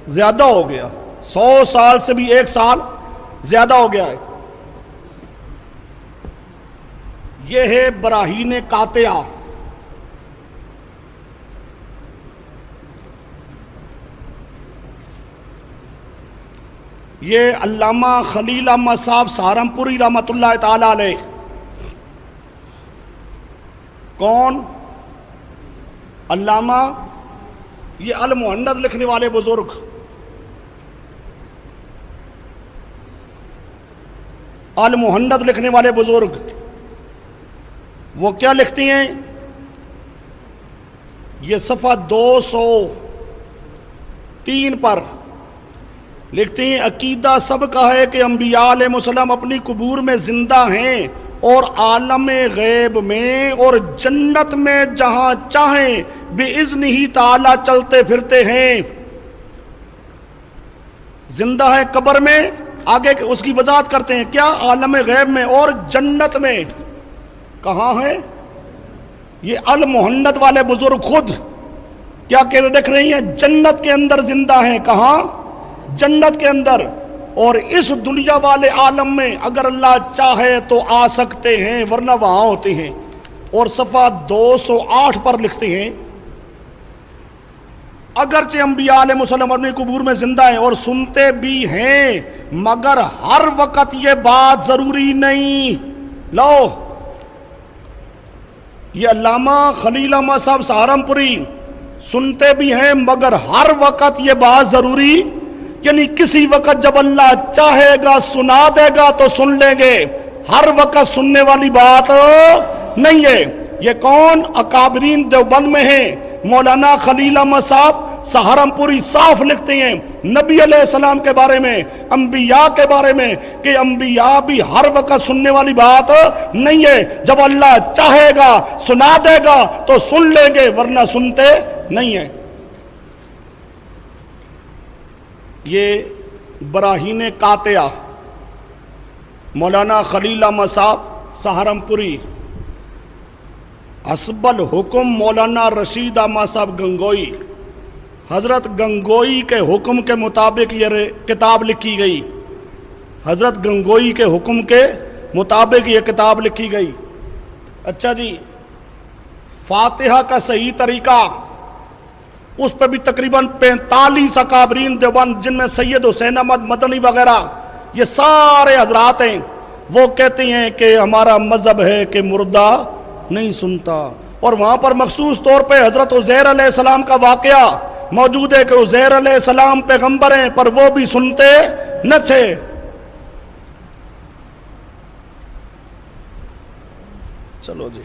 زیادہ ہو گیا، 100 سال سے بھی 1 سال زیادہ ہو گیا ہے۔ یہ ہے براہین قاطعہ۔ یہ علامہ خلیل احمد صاحب سہارنپوری رحمۃ اللہ تعالی علیہ، کون؟ علامہ، یہ المحند لکھنے والے بزرگ، المحند لکھنے والے بزرگ، وہ کیا لکھتی ہیں؟ یہ صفحہ 203 پر لکھتے ہیں عقیدہ سب کا ہے کہ انبیاء علیہ السلام اپنی قبور میں زندہ ہیں اور عالم غیب میں اور جنت میں جہاں چاہیں بِإِذْنِ تعالی چلتے پھرتے ہیں۔ زندہ ہے قبر میں، آگے اس کی وضاحت کرتے ہیں کیا؟ عالم غیب میں اور جنت میں۔ کہاں ہے؟ یہ المحند والے بزرگ خود کیا کہہ دیکھ رہی ہیں؟ جنت کے اندر زندہ ہیں۔ کہاں؟ جنت کے اندر، اور اس دنیا والے عالم میں اگر اللہ چاہے تو آ سکتے ہیں، ورنہ وہاں ہوتے ہیں۔ اور صفحہ 208 پر لکھتے ہیں اگرچہ انبیاء علیہ السلام اپنی قبور میں زندہ ہیں اور سنتے بھی ہیں، مگر ہر وقت یہ بات ضروری نہیں۔ لو، یہ علامہ خلیل احمد صاحب سہارنپوری سنتے بھی ہیں مگر ہر وقت یہ بات ضروری، یعنی کسی وقت جب اللہ چاہے گا سنا دے گا تو سن لیں گے، ہر وقت سننے والی بات نہیں ہے۔ یہ کون؟ اکابرین دیوبند میں ہیں۔ مولانا خلیل احمد صاحب سہارنپوری صاف لکھتے ہیں نبی علیہ السلام کے بارے میں، انبیاء کے بارے میں، کہ انبیاء بھی ہر وقت سننے والی بات نہیں ہے، جب اللہ چاہے گا سنا دے گا تو سن لیں گے، ورنہ سنتے نہیں ہیں۔ یہ براہین قاطعہ مولانا خلیل احمد صاحب سہارنپوری، حسب الحکم مولانا رشید احمد صاحب گنگوئی، حضرت گنگوئی کے حکم کے مطابق یہ کتاب لکھی گئی، حضرت گنگوئی کے حکم کے مطابق یہ کتاب لکھی گئی۔ اچھا جی، فاتحہ کا صحیح طریقہ، اس پہ بھی تقریباً 45 اکابرین دیوبند، جن میں سید حسین احمد مدنی وغیرہ یہ سارے حضرات ہیں، وہ کہتے ہیں کہ ہمارا مذہب ہے کہ مردہ نہیں سنتا، اور وہاں پر مخصوص طور پہ حضرت عزیر علیہ السلام کا واقعہ موجود ہے کہ عزیر علیہ السلام پیغمبر ہیں پر وہ بھی سنتے نہ تھے۔ چلو جی۔